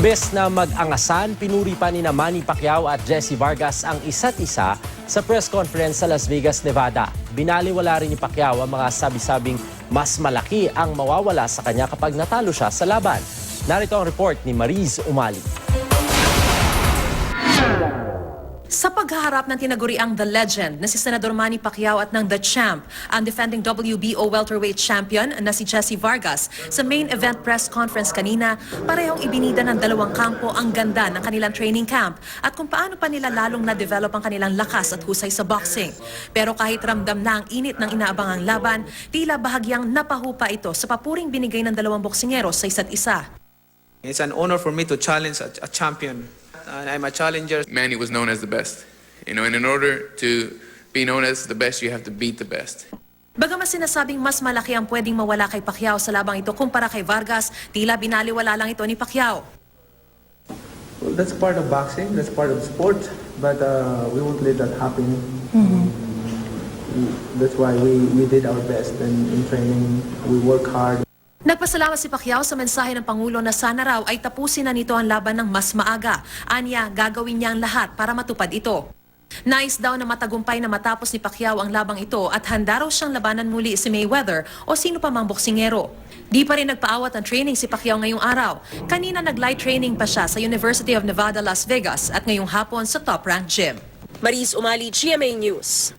Imbes na mag-angasan, pinuri pa ni Manny Pacquiao at Jessie Vargas ang isa't isa sa press conference sa Las Vegas, Nevada. Binaliwala rin ni Pacquiao ang mga sabi-sabing mas malaki ang mawawala sa kanya kapag natalo siya sa laban. Narito ang report ni Mariz Umali. Sa paghaharap ng tinaguriang The Legend na si Senador Manny Pacquiao at ng The Champ, ang defending WBO welterweight champion na si Jessie Vargas, sa main event press conference kanina, parehong ibinida ng dalawang kampo ang ganda ng kanilang training camp at kung paano pa nila lalong na-develop ang kanilang lakas at husay sa boxing. Pero kahit ramdam na ang init ng inaabangang laban, tila bahagyang napahupa ito sa papuring binigay ng dalawang boksingero sa isa't isa. It's an honor for me to challenge a champion. And I'm a challenger. Manny was known as the best. And in order to be known as the best, you have to beat the best. Bagaman sinasabing mas malaki ang pwedeng mawala kay Pacquiao sa labang ito kumpara kay Vargas, tila binaliwala lang ito ni Pacquiao. Well, that's part of boxing, that's part of sport, but we won't let that happen. That's why we did our best in training, we work hard. Nagpasalamat si Pacquiao sa mensahe ng Pangulo na sana raw ay tapusin na nito ang laban ng mas maaga. Anya, gagawin niya ang lahat para matupad ito. Nais daw na matagumpay na matapos ni Pacquiao ang labang ito at handa raw siyang labanan muli si Mayweather o sino pa mang boksingero. Di pa rin nagpaawat ang training si Pacquiao ngayong araw. Kanina nag-light training pa siya sa University of Nevada, Las Vegas at ngayong hapon sa Top Rank Gym. Mariz Umali, GMA News.